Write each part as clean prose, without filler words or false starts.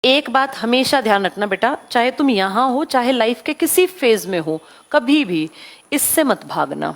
एक बात हमेशा ध्यान रखना बेटा, चाहे तुम यहाँ हो चाहे लाइफ के किसी फेज में हो, कभी भी इससे मत भागना।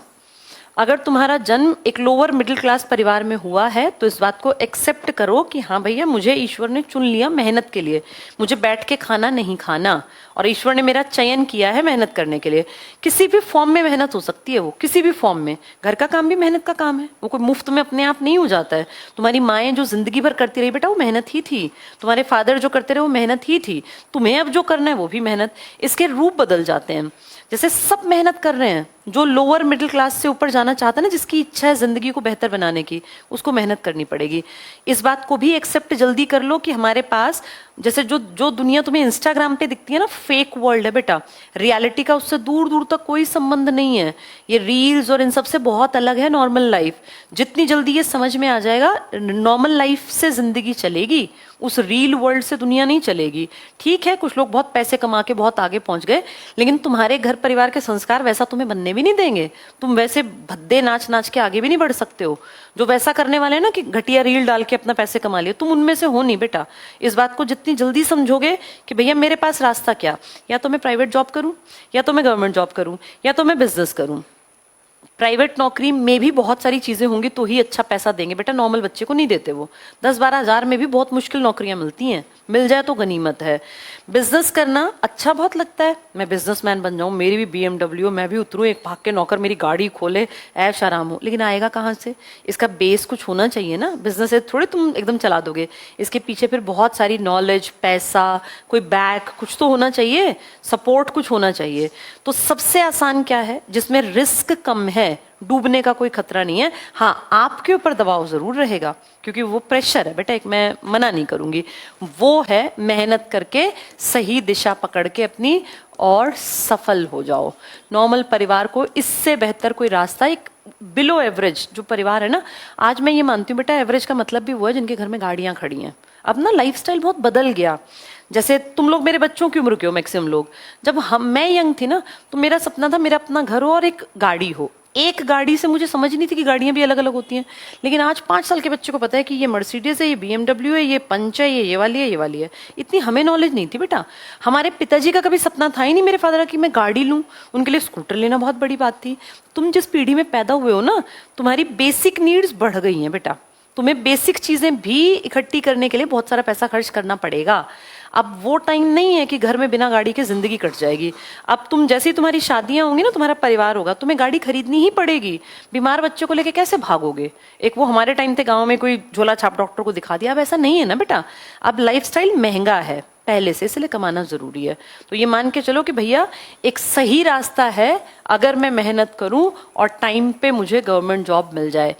अगर तुम्हारा जन्म एक लोअर मिडिल क्लास परिवार में हुआ है तो इस बात को एक्सेप्ट करो कि हाँ भैया, मुझे ईश्वर ने चुन लिया मेहनत के लिए, मुझे बैठ के खाना नहीं खाना, और ईश्वर ने मेरा चयन किया है मेहनत करने के लिए। किसी भी फॉर्म में मेहनत हो सकती है, वो किसी भी फॉर्म में। घर का काम भी मेहनत का काम है, वो कोई मुफ्त में अपने आप नहीं हो जाता है। तुम्हारी माएँ जो जिंदगी भर करती रही बेटा, वो मेहनत ही थी। तुम्हारे फादर जो करते रहे वो मेहनत ही थी। तुम्हें अब जो करना है वो भी मेहनत। इसके रूप बदल जाते हैं। जैसे सब मेहनत कर रहे हैं, जो लोअर मिडिल क्लास से ऊपर जाना चाहता है ना, जिसकी इच्छा है जिंदगी को बेहतर बनाने की, उसको मेहनत करनी पड़ेगी। इस बात को भी एक्सेप्ट जल्दी कर लो कि हमारे पास जैसे जो जो दुनिया तुम्हें इंस्टाग्राम पे दिखती है ना, फेक वर्ल्ड है बेटा। रियलिटी का उससे दूर दूर तक कोई संबंध नहीं है। ये रील्स और इन सब से बहुत अलग है नॉर्मल लाइफ। जितनी जल्दी ये समझ में आ जाएगा, नॉर्मल लाइफ से जिंदगी चलेगी, उस रील वर्ल्ड से दुनिया नहीं चलेगी। ठीक है, कुछ लोग बहुत पैसे कमा के बहुत आगे पहुंच गए, लेकिन तुम्हारे घर परिवार के संस्कार वैसा तुम्हें बनने भी नहीं देंगे। तुम वैसे भद्दे नाच नाच के आगे भी नहीं बढ़ सकते हो। जो वैसा करने वाले हैं ना कि घटिया रील डाल के अपना पैसे कमा लिए, तुम उनमें से हो नहीं बेटा। इस बात को जितनी जल्दी समझोगे कि भैया मेरे पास रास्ता क्या, या तो मैं प्राइवेट जॉब करूं, या तो मैं गवर्नमेंट जॉब करूं, या तो मैं बिजनेस करूं। प्राइवेट नौकरी में भी बहुत सारी चीजें होंगी तो ही अच्छा पैसा देंगे बेटा, नॉर्मल बच्चे को नहीं देते। वो 10-12 हजार में भी बहुत मुश्किल नौकरियां मिलती हैं, मिल जाए तो गनीमत है। बिजनेस करना अच्छा बहुत लगता है, मैं बिजनेसमैन बन जाऊं, मेरी भी BMW, मैं भी उतरूं एक भाग के नौकर मेरी गाड़ी खोले, ऐश आराम हो। लेकिन आएगा कहाँ से? इसका बेस कुछ होना चाहिए ना। बिजनेस है थोड़ी तुम एकदम चला दोगे, इसके पीछे फिर बहुत सारी नॉलेज, पैसा, कोई बैक कुछ तो होना चाहिए, सपोर्ट कुछ होना चाहिए। तो सबसे आसान क्या है? जिसमें रिस्क कम है, डूबने का कोई खतरा नहीं है। हाँ, आपके ऊपर दबाव जरूर रहेगा क्योंकि वो प्रेशर है बेटा, एक मैं मना नहीं करूंगी, वो है मेहनत करके सही दिशा पकड़ के अपनी और सफल हो जाओ। नॉर्मल परिवार को इससे बेहतर कोई रास्ता, एक बिलो एवरेज जो परिवार है ना, आज मैं ये मानती हूँ बेटा, एवरेज का मतलब भी वो है जिनके घर में गाड़ियां खड़ी हैं। अब ना लाइफस्टाइल बहुत बदल गया। जैसे तुम लोग मेरे बच्चों की उम्र के हो मैक्सिमम लोग, जब मैं यंग थी ना, तो मेरा सपना था मेरा अपना घर हो और एक गाड़ी हो। एक गाड़ी से मुझे समझ नहीं थी कि गाड़ियां भी अलग अलग होती हैं। लेकिन आज 5 साल के बच्चे को पता है कि ये मर्सिडीज है, ये BMW है, ये पंच है, ये वाली है, ये वाली है। इतनी हमें नॉलेज नहीं थी बेटा। हमारे पिताजी का कभी सपना था ही नहीं, मेरे फादर का, कि मैं गाड़ी लूं। उनके लिए स्कूटर लेना बहुत बड़ी बात थी। तुम जिस पीढ़ी में पैदा हुए हो ना, तुम्हारी बेसिक नीड्स बढ़ गई हैं बेटा। तुम्हें बेसिक चीजें भी इकट्ठी करने के लिए बहुत सारा पैसा खर्च करना पड़ेगा। अब वो टाइम नहीं है कि घर में बिना गाड़ी के जिंदगी कट जाएगी। अब तुम जैसी तुम्हारी शादियां होंगी ना, तुम्हारा परिवार होगा, तुम्हें गाड़ी खरीदनी ही पड़ेगी। बीमार बच्चे को लेके कैसे भागोगे? एक वो हमारे टाइम थे, गांव में कोई झोला छाप डॉक्टर को दिखा दिया। अब ऐसा नहीं है ना बेटा। अब लाइफस्टाइल महंगा है पहले से, इसलिए कमाना जरूरी है। तो ये मान के चलो कि भैया एक सही रास्ता है, अगर मैं मेहनत करूं और टाइम पे मुझे गवर्नमेंट जॉब मिल जाए।